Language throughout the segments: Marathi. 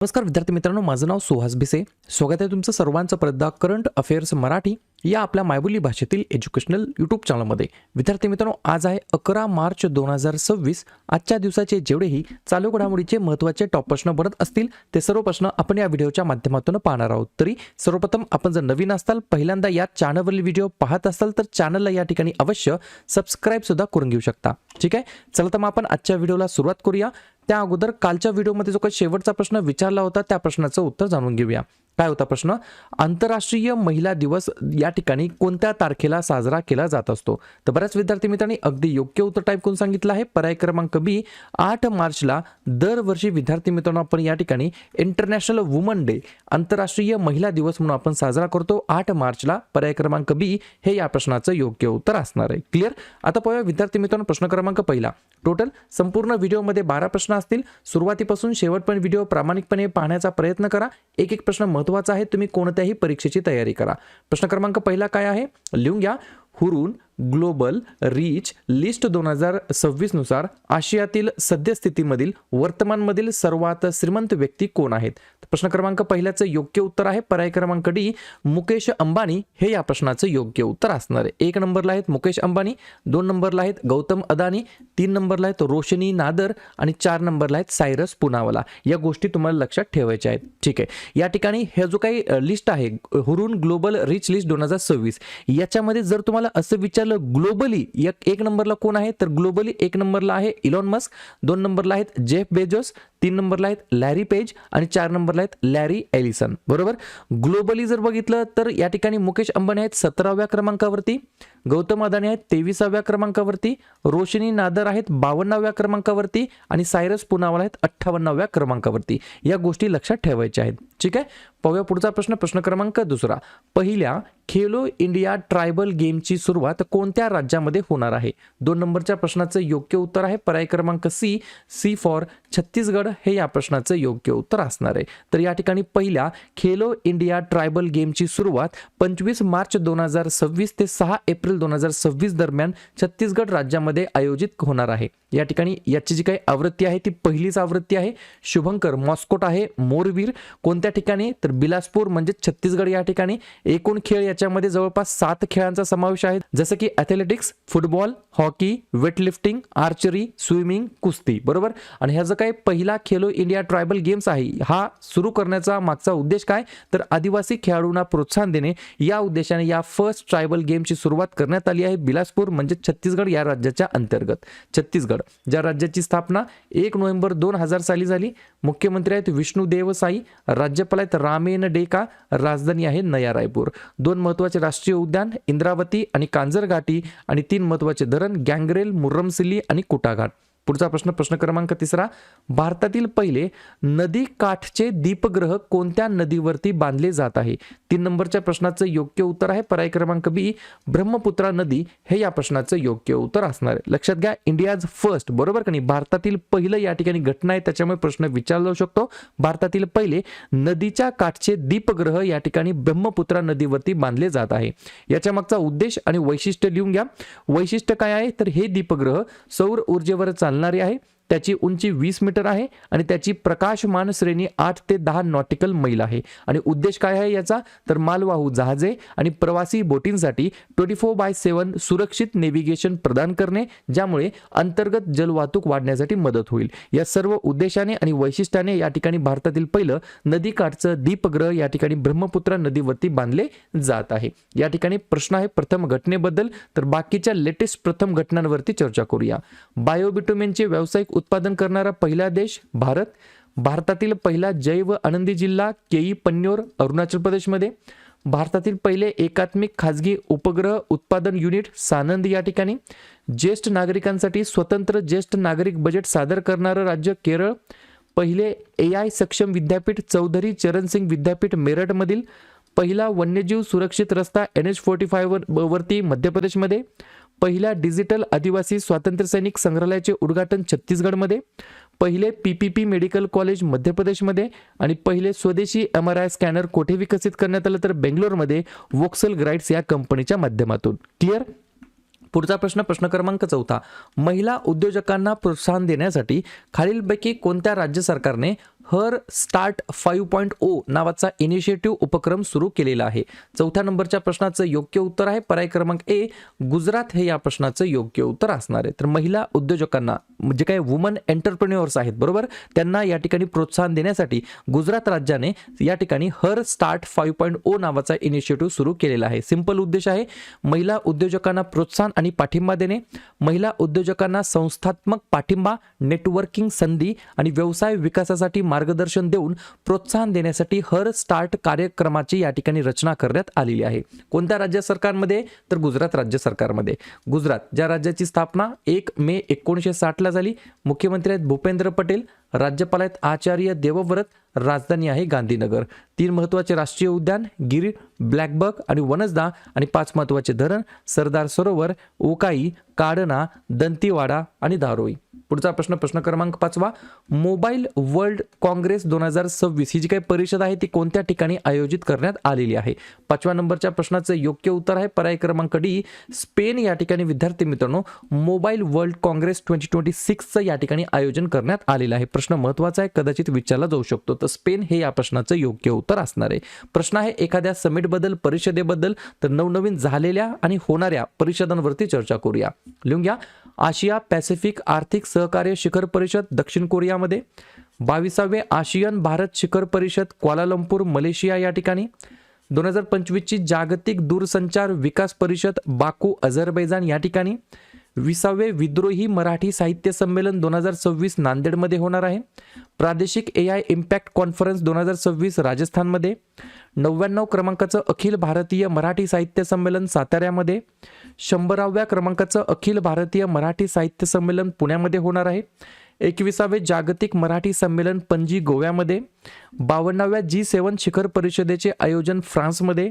नमस्कार विद्यार्थी मित्रांनो, माझं नाव सुहास भिसे. स्वागत आहे तुमचं सर्वांचं परत करंट अफेअर्स मराठी या आपल्या मायबोली भाषेतील एज्युकेशनल यूट्यूब चॅनलमध्ये. विद्यार्थी मित्रांनो, आज आहे 11 मार्च 2026. आजच्या दिवसाचे जेवढेही चालू घडामोडीचे महत्त्वाचे टॉप प्रश्न बनत असतील ते सर्व प्रश्न आपण या व्हिडिओच्या माध्यमातून पाहणार आहोत. तरी सर्वप्रथम आपण जर नवीन असाल, पहिल्यांदा या चॅनलवरील व्हिडिओ पाहत असाल तर चॅनलला या ठिकाणी अवश्य सबस्क्राईब सुद्धा करून घेऊ शकता. ठीक आहे, चला तर मग आपण आजच्या व्हिडिओला सुरुवात करूया. त्या अगोदर कालच्या व्हिडिओमध्ये जो काही शेवटचा प्रश्न विचारला होता त्या प्रश्नाचं उत्तर जाणून घेऊया. काय होता प्रश्न? आंतरराष्ट्रीय महिला दिवस या ठिकाणी कोणत्या तारखेला साजरा केला जात असतो? तर बऱ्याच विद्यार्थी मित्रांनी अगदी योग्य उत्तर टाईप करून सांगितलं आहे. पर्याय क्रमांक बी, 8 मार्चला दरवर्षी विद्यार्थी मित्रांनो आपण या ठिकाणी इंटरनॅशनल वुमन डे, आंतरराष्ट्रीय महिला दिवस म्हणून आपण साजरा करतो 8 मार्चला. पर्याय क्रमांक बी हे या प्रश्नाचं योग्य उत्तर असणार आहे. क्लिअर? आता पाहूया विद्यार्थी मित्रांनो प्रश्न क्रमांक पहिला. टोटल संपूर्ण व्हिडिओमध्ये 12 प्रश्न असतील. सुरुवातीपासून शेवटपर्यंत व्हिडिओ प्रामाणिकपणे पाहण्याचा प्रयत्न करा. एक एक प्रश्न महत्त्वाचा आहे. तुम्ही कोणत्याही परीक्षेची तयारी करा. प्रश्न क्रमांक पहिला काय आहे लिहून घ्या. हुरून ग्लोबल रिच लिस्ट 2026 नुसार आशियातील सद्यस्थितीमधील वर्तमानमधील सर्वात श्रीमंत व्यक्ती कोण आहेत? प्रश्न क्रमांक पहिल्याचं योग्य उत्तर आहे पर्याय क्रमांक डी, मुकेश अंबानी हे या प्रश्नाचं योग्य उत्तर असणार आहे. 1 नंबरला आहेत मुकेश अंबानी, 2 नंबरला आहेत गौतम अदानी, 3 नंबरला आहेत रोशनी नादर आणि 4 नंबरला आहेत सायरस पुनावाला. या गोष्टी तुम्हाला लक्षात ठेवायच्या आहेत. ठीक आहे, या ठिकाणी हे जो काही लिस्ट आहे हुरून ग्लोबल रिच लिस्ट 2026 याच्यामध्ये जर तुम्हाला असं विचारलं ग्लोबली एक नंबरला कोण आहे तर ग्लोबली 1 नंबरला आहे इलॉन मस्क, 2 नंबरला आहेत जेफ बेजोस, 3 नंबरला आहेत लॅरी पेज आणि 4 नंबरला आहेत लॅरी एलिसन. बरोबर. ग्लोबली जर बघितलं तर या ठिकाणी मुकेश अंबानी आहेत 17व्या क्रमांकावरती, गौतम अदानी आहेत 23व्या क्रमांकावरती, रोशनी नादर आहेत 52व्या क्रमांकावरती आणि सायरस पुनावाला आहेत 58व्या क्रमांकावरती. या गोष्टी लक्षात ठेवायच्या आहेत. ठीक आहे, पाहूया पुढचा प्रश्न. प्रश्न क्रमांक दुसरा. पहिल्या खेलो इंडिया ट्रायबल गेमची सुरुवात कोणत्या राज्यामध्ये होणार आहे? 2 नंबरच्या प्रश्नाचं योग्य उत्तर आहे पर्याय क्रमांक सी, सी फॉर छत्तीसगड हे या प्रश्नाचं योग्य उत्तर असणार आहे. तर या ठिकाणी पहिल्या खेलो इंडिया ट्रायबल गेमची सुरुवात 25 मार्च 2026 ते 6 एप्रिल 2026 दरम्यान छत्तीसगड राज्यामध्ये आयोजित होणार आहे. या ठिकाणी याची जी काही आवृत्ती आहे ती पहिलीच आवृत्ती आहे. शुभंकर मॉस्कोट आहे मोरवीर कोणत्या ठिकाणी तर बिलासपूर म्हणजे छत्तीसगड या ठिकाणी. एकूण खेळ याच्यामध्ये जवळपास 7 खेळांचा समावेश आहे, जसं की athletics, football, hockey, weightlifting, archery, swimming, कुस्ती. बरोबर. आणि ह्या जो काही पहिला खेलो इंडिया ट्रायबल गेम्स आहे हा सुरू करण्याचा मागचा उद्देश काय तर आदिवासी खेळाडूंना प्रोत्साहन देणे या उद्देशाने या फर्स्ट ट्रायबल गेमची सुरुवात करण्यात आली आहे. बिलासपूर म्हणजे छत्तीसगड या राज्याच्या अंतर्गत. छत्तीसगड ज्या राज्याची स्थापना 1 नोव्हेंबर 2000 साली झाली. मुख्यमंत्री आहेत विष्णुदेव साई, राज्यपाल आहेत रामेन डेका, राजधानी आहे नया रायपूर. 2 महत्त्वाचे राष्ट्रीय उद्यान इंद्रावती आणि कांजरघाटी आणि 3 महत्त्वाचे धरण गँगरेल, मुर्रमसिल्ली आणि कुटाघाट. पुढचा प्रश्न. प्रश्न क्रमांक तिसरा. भारतातील पहिले नदी काठचे दीपग्रह कोणत्या नदीवरती बांधले जात आहे? 3 नंबरच्या प्रश्नाचं योग्य उत्तर आहे पर्याय क्रमांक बी, ब्रह्मपुत्रा नदी हे या प्रश्नाचं योग्य उत्तर असणार आहे. लक्षात घ्या इंडियाज फर्स्ट. बरोबर का नाही? भारतातील पहिलं या ठिकाणी घटना आहे त्याच्यामुळे प्रश्न विचारला जाऊ शकतो. भारतातील पहिले नदीच्या काठचे दीपग्रह या ठिकाणी ब्रह्मपुत्रा नदीवरती बांधले जात आहे. याच्या मागचा उद्देश आणि वैशिष्ट्य लिहून घ्या. वैशिष्ट्य काय आहे तर हे दीपग्रह सौर ऊर्जेवर चालणारे आहे. त्याची उंची 20 मीटर आहे आणि त्याची प्रकाशमान श्रेणी 8 ते 10 नॉटिकल मैल आहे. आणि उद्देश काय आहे याचा तर मालवाहू जहाजे आणि प्रवासी बोटींसाठी 24/7 सुरक्षित नेव्हिगेशन प्रदान करणे, ज्यामुळे अंतर्गत जलवाहतूक वाढण्यासाठी मदत होईल. या सर्व उद्देशाने आणि वैशिष्ट्याने या ठिकाणी भारतातील पहिलं नदीकाठचं दीपग्रह या ठिकाणी ब्रह्मपुत्रा नदीवरती बांधले जात आहे. या ठिकाणी प्रश्न आहे प्रथम घटनेबद्दल, तर बाकीच्या लेटेस्ट प्रथम घटनांवरती चर्चा करूया. बायोबिटुमेनचे व्यावसायिक उत्पादन करणारा पहिला देश भारत. भारतातील पहिला जैव आनंदी जिल्हा केई पन्योर अरुणाचल प्रदेशमध्ये. भारतातील पहिले एकात्मिक खाजगी उपग्रह उत्पादन युनिट सानंद या ठिकाणी. ज्येष्ठ नागरिकांसाठी स्वतंत्र ज्येष्ठ नागरिक बजेट सादर करणारं राज्य केरळ. पहिले AI सक्षम विद्यापीठ चौधरी चरणसिंग विद्यापीठ मेरठमधील. पहिला वन्यजीव सुरक्षित रस्ता NH45 वरती मध्य प्रदेशमध्ये. पहिल्या डिजिटल आदिवासी स्वातंत्र्य सैनिक संग्रहालयाचे उद्घाटन छत्तीसगडमध्ये. पहिले PPP मेडिकल कॉलेज मध्य प्रदेशमध्ये. आणि पहिले स्वदेशी MRI स्कॅनर कोठे विकसित करण्यात आलं तर बेंगलोरमध्ये वोक्सल ग्राइड्स या कंपनीच्या माध्यमातून. क्लिअर? पुढचा प्रश्न प्रश्न क्रमांक 4. महिला उद्योजकांना प्रोत्साहन देण्यासाठी खालीलपैकी कोणत्या राज्य सरकारने हर स्टार्ट 5.0 नावाचा इनिशिएटिव्ह उपक्रम सुरू केलेला आहे? चौथ्या नंबरच्या प्रश्नाचं योग्य उत्तर आहे पर्याय क्रमांक ए, गुजरात हे या प्रश्नाचं योग्य उत्तर असणार आहे. तर महिला उद्योजकांना म्हणजे काय वुमन एंटरप्रेन्युअर्स आहेत बरोबर, त्यांना या ठिकाणी प्रोत्साहन देण्यासाठी गुजरात राज्याने या ठिकाणी हर स्टार्ट 5.0 नावाचा इनिशिएटिव्ह सुरू केलेला आहे. सिंपल उद्देश आहे महिला उद्योजकांना प्रोत्साहन आणि पाठिंबा देणे, महिला उद्योजकांना संस्थात्मक पाठिंबा, नेटवर्किंग संधी आणि व्यवसाय विकासासाठी मार्गदर्शन देऊन प्रोत्साहन देण्यासाठी हर स्टार्ट कार्यक्रमाची या ठिकाणी रचना करण्यात आलेली आहे. कोणत्या राज्य सरकारमध्ये? तर गुजरात राज्य सरकारमध्ये. गुजरात ज्या राज्याची स्थापना 1 मे 1960 ला झाली. मुख्यमंत्री आहेत भूपेंद्र पटेल, राज्यपाल आहेत आचार्य देवव्रत, राजधानी आहे गांधीनगर. 3 महत्त्वाचे राष्ट्रीय उद्यान गिर, ब्लॅकबक आणि वनजदा आणि 5 महत्त्वाचे धरण सरदार सरोवर, ओकाई, काढना, दंतीवाडा आणि धारोई. पुढचा प्रश्न क्रमांक 5 मोबाईल वर्ल्ड काँग्रेस 2026 ही जी काही परिषद आहे ती कोणत्या ठिकाणी आयोजित करण्यात आलेली आहे? 5व्या नंबरच्या प्रश्नाचं योग्य उत्तर आहे पर्याय क्रमांक डी, स्पेन या ठिकाणी. विद्यार्थी मित्रांनो, मोबाईल वर्ल्ड काँग्रेस 2026चं या ठिकाणी आयोजन करण्यात आलेलं आहे. प्रश्न महत्त्वाचा आहे, कदाचित विचारला जाऊ शकतो. तर स्पेन हे या प्रश्नाचं योग्य उत्तर असणार आहे. प्रश्न आहे एखाद्या समिटबद्दल, परिषदेबद्दल, तर नवनवीन झालेल्या आणि होणाऱ्या परिषदांवरती चर्चा करूया. लिहून घ्या. आशिया पॅसिफिक आर्थिक सहकार्य शिखर परिषद दक्षिण कोरियामध्ये, 22वे आशियन भारत शिखर परिषद क्वालालंपूर मलेशिया या ठिकाणी, 2025 ची जागतिक दूरसंचार विकास परिषद बाकू अझरबैजान या ठिकाणी, 20वे विद्रोही मराठी साहित्य संमेलन 2026 नांदेडमध्ये होणार आहे, प्रादेशिक AI इम्पॅक्ट कॉन्फरन्स 2026 राजस्थानमध्ये, 99 क्रमांकाचं अखिल भारतीय मराठी साहित्य संमेलन साताऱ्यामध्ये, 100व्या क्रमांकाचं अखिल भारतीय मराठी साहित्य संमेलन पुण्यामध्ये होणार आहे, 21वे जागतिक मराठी संमेलन पणजी गोव्यामध्ये, 52व्या G7 शिखर परिषदेचे आयोजन फ्रान्समध्ये,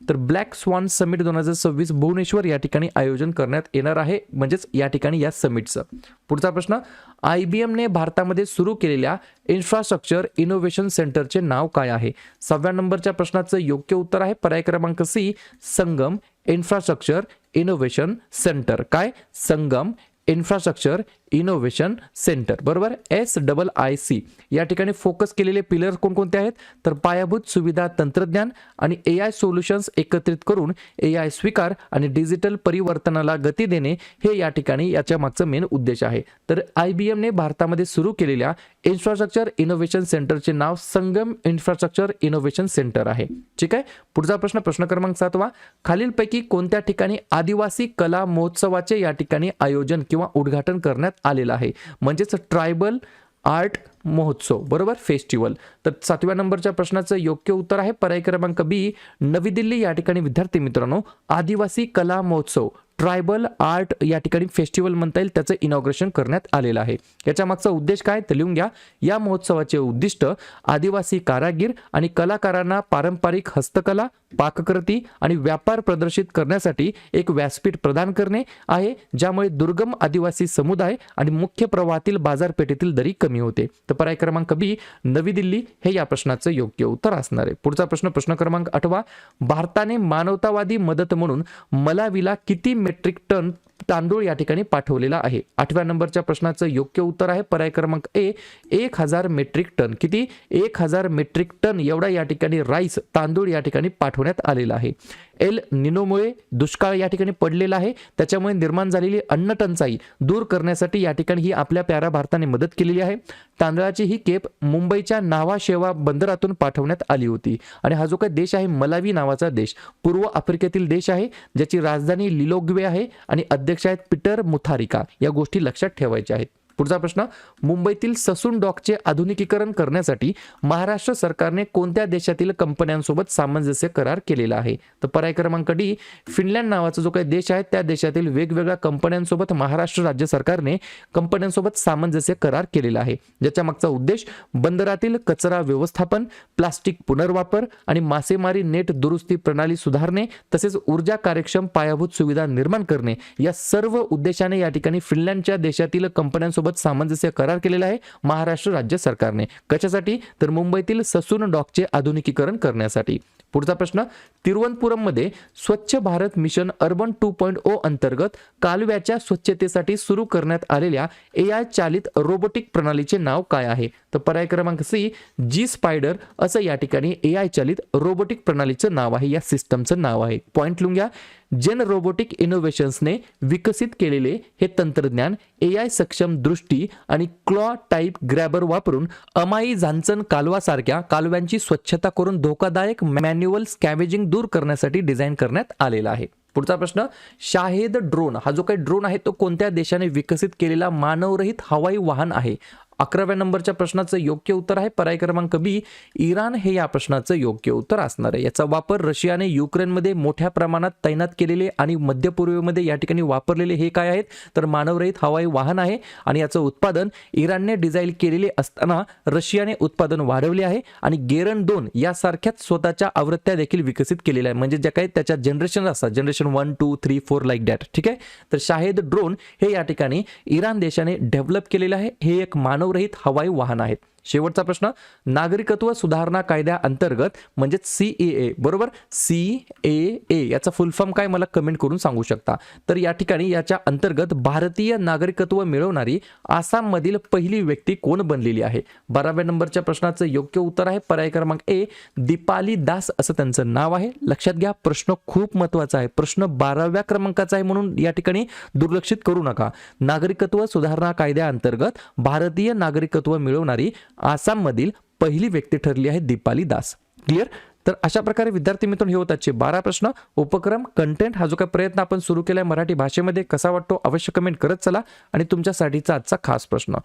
तर ब्लॅक स्वान समिट 2026 भुवनेश्वर या ठिकाणी आयोजन करण्यात येणार आहे, म्हणजेच या ठिकाणी या समिटचं. पुढचा प्रश्न, IBMने भारतामध्ये सुरू केलेल्या इन्फ्रास्ट्रक्चर इनोव्हेशन सेंटरचे नाव काय आहे? 6व्या नंबरच्या प्रश्नाचं योग्य उत्तर आहे पर्याय क्रमांक सी, संगम इन्फ्रास्ट्रक्चर इनोव्हेशन सेंटर. काय? संगम इन्फ्रास्ट्रक्चर इनोव्हेशन सेंटर बरोबर, SIIC. या ठिकाणी फोकस केलेले पिलर कोणकोणते आहेत? तर पायाभूत सुविधा तंत्रज्ञान आणि AI सोल्युशन्स एकत्रित करून AI स्वीकार आणि डिजिटल परिवर्तनाला गती देणे हे या ठिकाणी याच्या मागचं मेन उद्देश आहे. तर IBMने भारतामध्ये सुरू केलेल्या इन्फ्रास्ट्रक्चर इनोव्हेशन सेंटरचे नाव संगम इन्फ्रास्ट्रक्चर इनोव्हेशन सेंटर आहे. ठीक आहे. पुढचा प्रश्न क्रमांक 7 खालीलपैकी कोणत्या ठिकाणी आदिवासी कला महोत्सवाचे या ठिकाणी आयोजन किंवा उद्घाटन करण्यात आलेला आहे? म्हणजेच ट्रायबल आर्ट महोत्सव बरोबर, फेस्टिवल. तर 7व्या नंबरच्या प्रश्नाचं योग्य उत्तर आहे पर्याय क्रमांक बी, नवी दिल्ली या ठिकाणी. विद्यार्थी मित्रांनो, आदिवासी कला महोत्सव ट्रायबल आर्ट या ठिकाणी फेस्टिवल म्हणता येईल, त्याचं इनॉग्रेशन करण्यात आलेलं आहे. याच्या मागचा उद्देश काय तर लिहून घ्या. या महोत्सवाचे उद्दिष्ट आदिवासी कारागीर आणि कलाकारांना पारंपरिक हस्तकला, पाककृती आणि व्यापार प्रदर्शित करण्यासाठी एक व्यासपीठ प्रदान करणे आहे, ज्यामुळे दुर्गम आदिवासी समुदाय आणि मुख्य प्रवाहातील बाजारपेठेतील दरी कमी होते. तर पर्याय क्रमांक बी, नवी दिल्ली हे या प्रश्नाचं योग्य उत्तर असणार आहे. पुढचा प्रश्न क्रमांक 8 भारताने मानवतावादी मदत म्हणून मलावीला किती मेट्रिक टन तांदूळ या ठिकाणी पाठवलेला आहे? 8व्या नंबरच्या प्रश्नाचं योग्य उत्तर आहे पर्याय क्रमांक ए, 1000 मेट्रिक टन. किती? 1000 मेट्रिक टन एवढा या ठिकाणी राईस तांदूळ या ठिकाणी पाठवण्यात आलेला आहे. एल निनोमुळे दुष्काळ या ठिकाणी पडलेला आहे, त्याच्यामुळे निर्माण झालेली अन्न टंचाई दूर करण्यासाठी या ठिकाणी ही आपल्या प्यारा भारताने मदत केलेली आहे. तांदळाची ही केप मुंबईच्या नावा शेवा बंदरातून पाठवण्यात आली होती. आणि हा जो काही देश आहे मलावी नावाचा देश पूर्व आफ्रिकेतील देश आहे, ज्याची राजधानी लिलोग्वे आहे आणि अध्यक्ष आहेत पीटर मुथारिका. या गोष्टी लक्षात ठेवायच्या आहेत. पुढचा प्रश्न, मुंबईतील ससून डॉकचे आधुनिकीकरण करण्यासाठी महाराष्ट्र सरकारने कोणत्या देशातील कंपन्यांसोबत सामंजस्य करार केलेला आहे? तर पर्याय क्रमांक डी, फिनलँड नावाचा जो काही देश आहे त्या देशातील वेगवेगळ्या कंपन्यांसोबत महाराष्ट्र राज्य सरकारने कंपन्यांसोबत सामंजस्य करार केलेला आहे, ज्याच्या मागचा उद्देश बंदरातील कचरा व्यवस्थापन, प्लास्टिक पुनर्वापर आणि मासेमारी नेट दुरुस्ती प्रणाली सुधारणे तसेच ऊर्जा कार्यक्षम पायाभूत सुविधा निर्माण करणे या सर्व उद्देशाने या ठिकाणी फिनलँडच्या देशातील कंपन्यांसोबत सोबत सामंजस्य करार केलेला आहे महाराष्ट्र राज्य सरकारने. कशासाठी? तर मुंबईतील ससून डॉकचे आधुनिकीकरण करण्यासाठी. पुढचा प्रश्न, तिरुवनंतपुरममध्ये स्वच्छ भारत मिशन अर्बन 2.0 अंतर्गत कालव्याच्या स्वच्छतेसाठी सुरू करण्यात आलेल्या AI चालित रोबोटिक प्रणालीचे नाव काय आहे? तर पर्याय क्रमांक सी, जी स्पायडर असं या ठिकाणी AI चालित रोबोटिक प्रणालीचं नाव आहे, या सिस्टमचं नाव आहे. पॉइंट लिहून घ्या. जेन रोबोटिक इनोव्हेशन्सने विकसित केलेले हे तंत्रज्ञान AI सक्षम दृष्टी आणि क्लॉ टाईप ग्रॅबर वापरून अमाई झांचन कालवासारख्या कालव्यांची स्वच्छता करून धोकादायक मॅन्युअल स्कॅवेजिंग दूर करण्यासाठी डिझाईन करण्यात आलेला आहे. पुढचा प्रश्न, शाहेद ड्रोन हा जो काही ड्रोन आहे तो कोणत्या देशाने विकसित केलेला मानवरहित हवाई वाहन आहे? 11व्या नंबरच्या प्रश्नाचं योग्य उत्तर आहे पर्याय क्रमांक बी, इराण हे या प्रश्नाचं योग्य उत्तर असणार आहे. याचा वापर रशियाने युक्रेनमध्ये मोठ्या प्रमाणात तैनात केलेले आणि मध्य पूर्वेमध्ये या ठिकाणी वापरलेले हे काय आहेत? तर मानवरहित हवाई वाहन आहे आणि याचं उत्पादन इराणने डिझाईन केलेले असताना रशियाने उत्पादन वाढवले आहे आणि गेरन 2 यासारख्याच स्वतःच्या आवृत्त्या देखील विकसित केलेल्या आहे. म्हणजे ज्या काही त्याच्या जनरेशन असतात, जनरेशन 1 2 3 4 लाईक दॅट. ठीक आहे. तर शाहेद ड्रोन हे या ठिकाणी इराण देशाने डेव्हलप केलेलं आहे. हे एक मानवरहित हवाई वाहन आहेत. शेवटचा प्रश्न, नागरिकत्व सुधारणा कायद्या अंतर्गत म्हणजे CAA बरोबर, CAA याचा फुल फॉर्म काय मला कमेंट करून सांगू शकता. तर या ठिकाणी याच्या अंतर्गत भारतीय नागरिकत्व मिळवणारी आसाम मधील पहिली व्यक्ती कोण बनलेली आहे? 12व्या नंबरच्या प्रश्नाचं योग्य उत्तर आहे पर्याय क्रमांक ए, दीपाली दास असं त्यांचं नाव आहे. लक्षात घ्या, प्रश्न खूप महत्वाचा आहे. प्रश्न 12व्या क्रमांकाचा आहे म्हणून या ठिकाणी दुर्लक्षित करू नका. नागरिकत्व सुधारणा कायद्या अंतर्गत भारतीय नागरिकत्व मिळवणारी आसाम मधील पहिली व्यक्ती ठरली आहे दीपाली दास. क्लिअर? तर अशा प्रकारे विद्यार्थी मित्रांनो हे होतात 12 प्रश्न. उपक्रम कंटेंट हा जो काही प्रयत्न आपण सुरू केलाय मराठी भाषेमध्ये कसा वाटतो अवश्य कमेंट करत चला. आणि तुमच्यासाठीचा आजचा खास प्रश्न,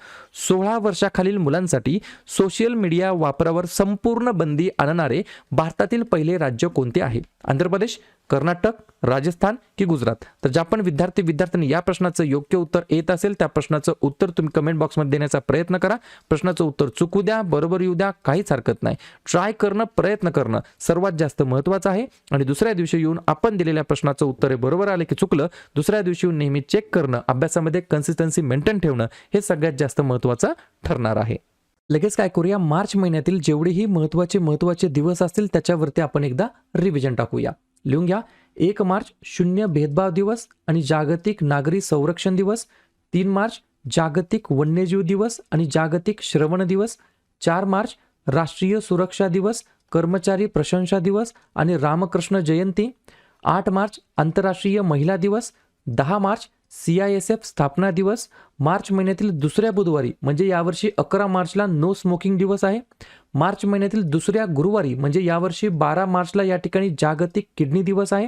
16 वर्षाखालील मुलांसाठी सोशल मीडिया वापरावर संपूर्ण बंदी आणणारे भारतातील पहिले राज्य कोणते आहे? आंध्र प्रदेश, कर्नाटक, राजस्थान की गुजरात? तर ज्या पण विद्यार्थ्यांनी या प्रश्नाचं योग्य उत्तर येत असेल त्या प्रश्नाचं उत्तर तुम्ही कमेंट बॉक्समध्ये देण्याचा प्रयत्न करा. प्रश्नाचं उत्तर चुकू द्या, बरोबर येऊ द्या, काहीच हरकत नाही. ट्राय करणं, प्रयत्न करणं सर्वात जास्त महत्त्वाचं आहे. आणि दुसऱ्या दिवशी येऊन आपण दिलेल्या प्रश्नाचं उत्तर हे बरोबर आले की चुकलं, दुसऱ्या दिवशी येऊन नेहमी चेक करणं, अभ्यासामध्ये कन्सिस्टन्सी मेंटेन ठेवणं हे सगळ्यात जास्त महत्त्वाचं ठरणार आहे. लगेच काय करूया, मार्च महिन्यातील जेवढेही महत्त्वाचे दिवस असतील त्याच्यावरती आपण एकदा रिव्हिजन टाकूया. लिहून घ्या. 1 मार्च शून्य भेदभाव दिवस आणि जागतिक नागरी संरक्षण दिवस. 3 मार्च जागतिक वन्यजीव दिवस आणि जागतिक श्रवण दिवस. 4 मार्च राष्ट्रीय सुरक्षा दिवस, कर्मचारी प्रशंसा दिवस आणि रामकृष्ण जयंती. 8 मार्च आंतरराष्ट्रीय महिला दिवस. 10 मार्च CISF स्थापना दिवस. मार्च महिन्यातील दुसऱ्या बुधवारी म्हणजे यावर्षी 11 मार्चला नो स्मोकिंग दिवस आहे. मार्च महिन्यातील दुसऱ्या गुरुवारी म्हणजे यावर्षी 12 मार्चला या ठिकाणी जागतिक किडनी दिवस आहे.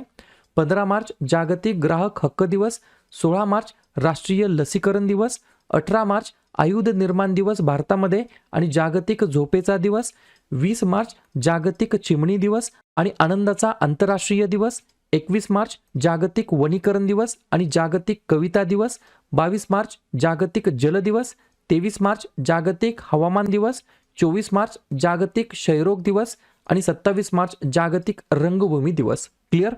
15 मार्च जागतिक ग्राहक हक्क दिवस. 16 मार्च राष्ट्रीय लसीकरण दिवस. 18 मार्च आयुध निर्माण दिवस भारतामध्ये आणि जागतिक झोपेचा दिवस. 20 मार्च जागतिक चिमणी दिवस आणि आनंदाचा आंतरराष्ट्रीय दिवस. 21 मार्च जागतिक वनीकरण दिवस आणि जागतिक कविता दिवस. 22 मार्च जागतिक जल दिवस. 23 मार्च जागतिक हवामान दिवस. 24 मार्च जागतिक क्षयरोग दिवस आणि 27 मार्च जागतिक रंगभूमी दिवस. क्लिअर?